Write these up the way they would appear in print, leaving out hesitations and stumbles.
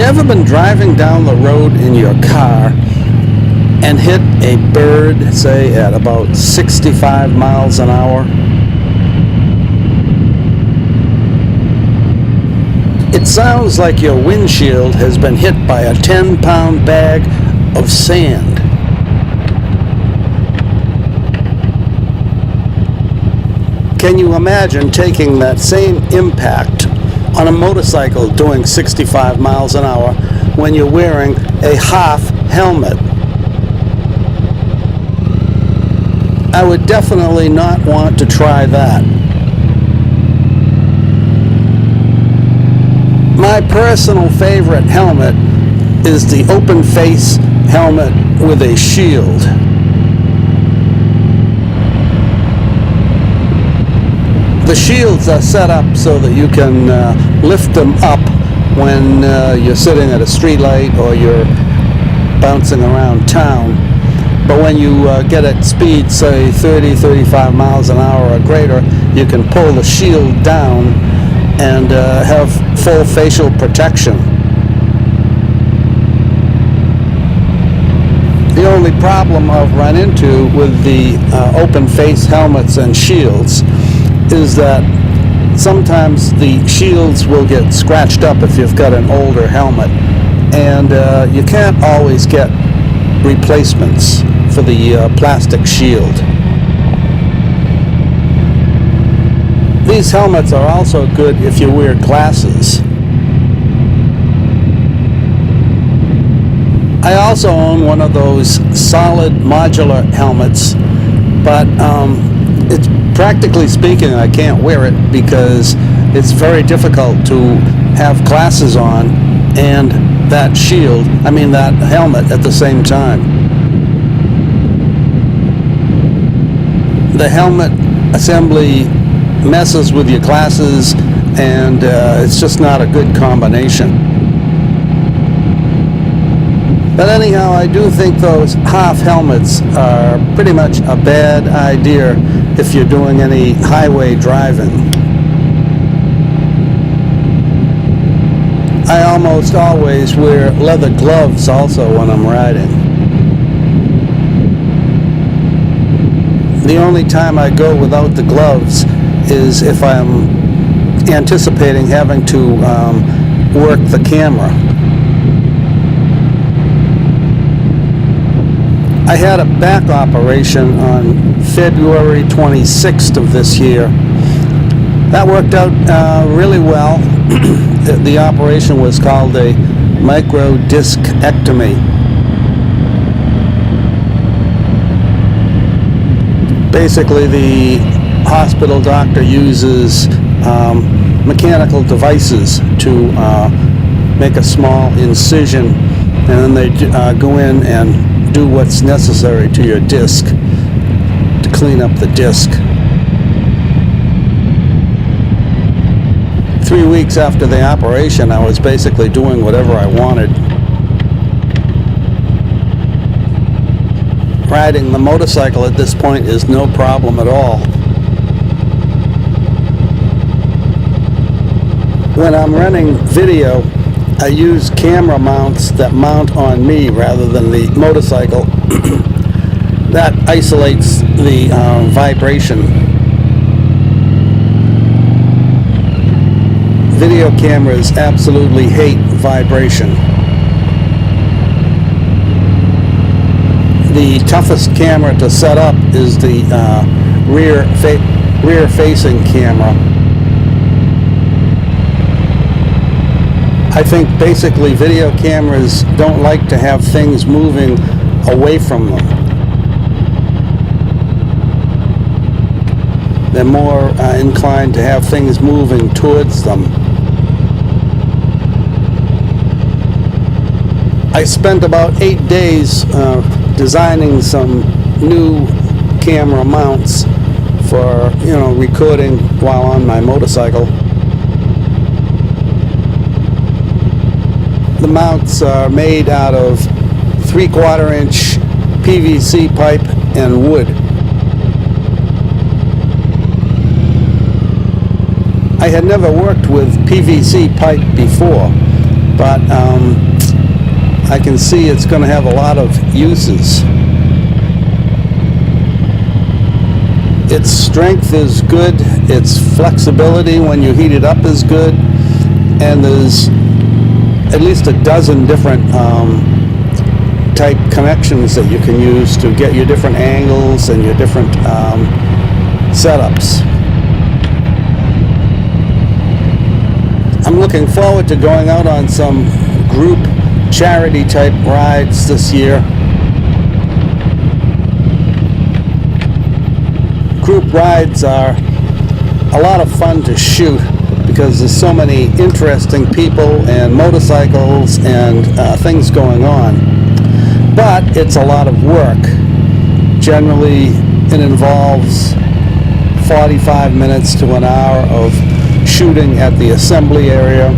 You ever been driving down the road in your car and hit a bird, say at about 65 miles an hour? It sounds like your windshield has been hit by a 10-pound bag of sand. Can you imagine taking that same impact on a motorcycle doing 65 miles an hour when you're wearing a half helmet? I would definitely not want to try that. My personal favorite helmet is the open face helmet with a shield. The shields are set up so that you can lift them up when you're sitting at a streetlight or you're bouncing around town. But when you get at speed, say 30, 35 miles an hour or greater, you can pull the shield down and have full facial protection. The only problem I've run into with the open face helmets and shields is that sometimes the shields will get scratched up if you've got an older helmet, and you can't always get replacements for the plastic shield. These helmets are also good if you wear glasses. I also own one of those solid modular helmets, but it's practically speaking, I can't wear it because it's very difficult to have glasses on and that that helmet at the same time. The helmet assembly messes with your glasses, and it's just not a good combination. But anyhow, I do think those half helmets are pretty much a bad idea if you're doing any highway driving. I almost always wear leather gloves also when I'm riding. The only time I go without the gloves is if I'm anticipating having to work the camera. I had a back operation on February 26th of this year. That worked out really well. The operation was called a microdiscectomy. Basically, the hospital doctor uses mechanical devices to make a small incision, and then they go in and do what's necessary to your disc to clean up the disc. 3 weeks after the operation, I was basically doing whatever I wanted. Riding the motorcycle at this point is no problem at all. When I'm running video, I use camera mounts that mount on me rather than the motorcycle. That isolates the vibration. Video cameras absolutely hate vibration. The toughest camera to set up is the rear-facing camera. I think basically video cameras don't like to have things moving away from them. They're more inclined to have things moving towards them. I spent about 8 days designing some new camera mounts for, recording while on my motorcycle. The mounts are made out of 3/4 inch PVC pipe and wood. I had never worked with PVC pipe before, but I can see it's going to have a lot of uses. Its strength is good, its flexibility when you heat it up is good, and there's at least a dozen different type connections that you can use to get your different angles and your different setups. I'm looking forward to going out on some group charity type rides this year. Group rides are a lot of fun to shoot because there's so many interesting people and motorcycles and things going on. But it's a lot of work. Generally, it involves 45 minutes to an hour of shooting at the assembly area,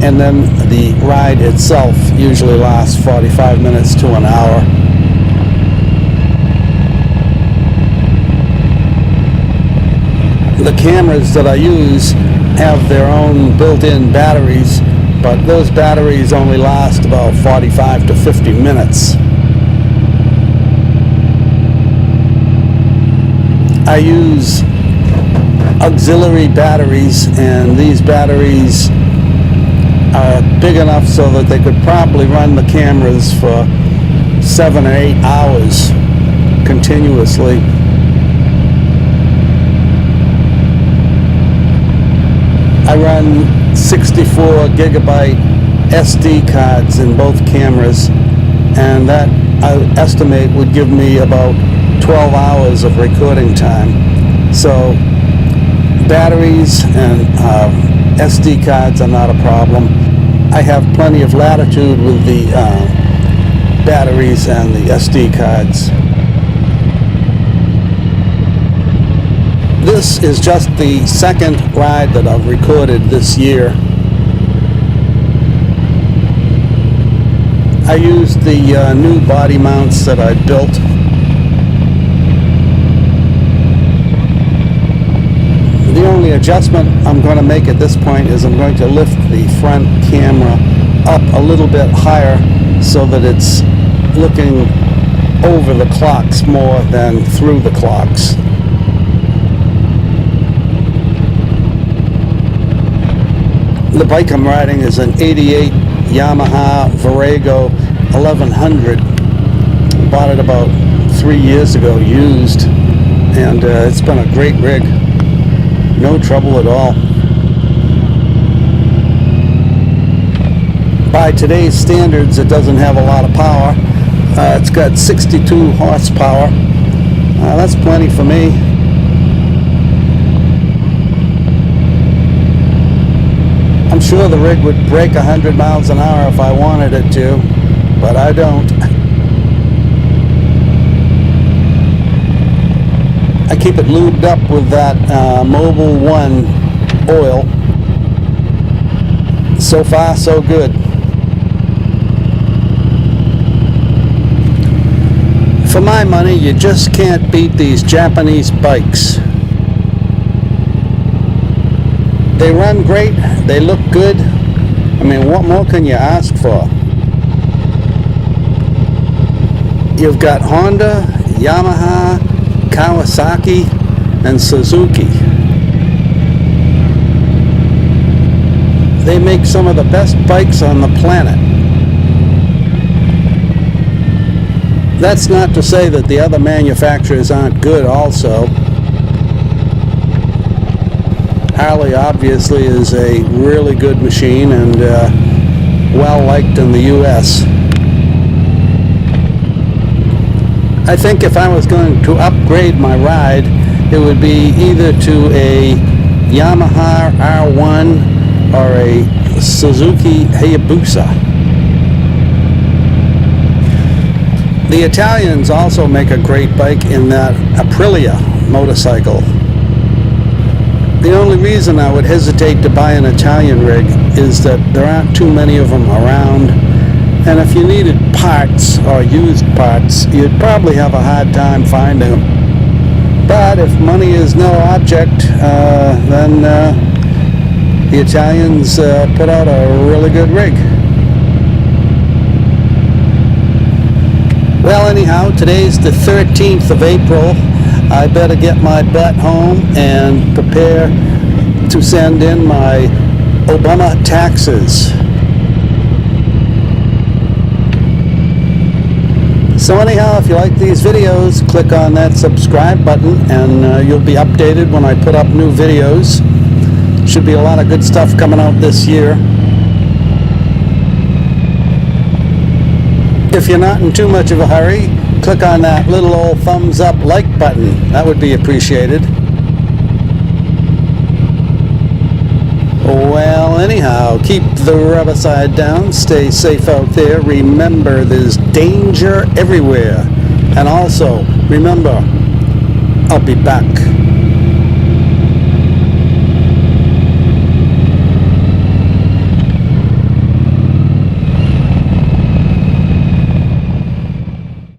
and then the ride itself usually lasts 45 minutes to an hour. The cameras that I use have their own built-in batteries, but those batteries only last about 45 to 50 minutes. I use auxiliary batteries, and these batteries are big enough so that they could probably run the cameras for 7 or 8 hours continuously. I run 64 gigabyte SD cards in both cameras, and that I estimate would give me about 12 hours of recording time. So batteries and SD cards are not a problem. I have plenty of latitude with the batteries and the SD cards. This is just the second ride that I've recorded this year. I used the new body mounts that I built. The only adjustment I'm going to make at this point is I'm going to lift the front camera up a little bit higher so that it's looking over the clocks more than through the clocks. The bike I'm riding is an 88 Yamaha Virago 1100. Bought it about 3 years ago used, and it's been a great rig. No trouble at all. By today's standards, it doesn't have a lot of power. It's got 62 horsepower. That's plenty for me. I'm sure the rig would break 100 miles an hour if I wanted it to, but I don't. I keep it lubed up with that Mobil 1 oil. So far, so good. For my money, you just can't beat these Japanese bikes. They run great, they look good. I mean, what more can you ask for? You've got Honda, Yamaha, Kawasaki, and Suzuki. They make some of the best bikes on the planet. That's not to say that the other manufacturers aren't good also. Harley obviously is a really good machine and well liked in the US. I think if I was going to upgrade my ride, it would be either to a Yamaha R1 or a Suzuki Hayabusa. The Italians also make a great bike in that Aprilia motorcycle. The only reason I would hesitate to buy an Italian rig is that there aren't too many of them around, and if you needed parts or used parts, you'd probably have a hard time finding them. But if money is no object, then The Italians put out a really good rig. Well, anyhow, today's the 13th of April. I better get my butt home and prepare to send in my Obama taxes. So anyhow, if you like these videos, click on that subscribe button and you'll be updated when I put up new videos. Should be a lot of good stuff coming out this year. If you're not in too much of a hurry, click on that little old thumbs up like button. That would be appreciated. Well, anyhow, keep the rubber side down, stay safe out there. Remember, there's danger everywhere. And also, remember, I'll be back.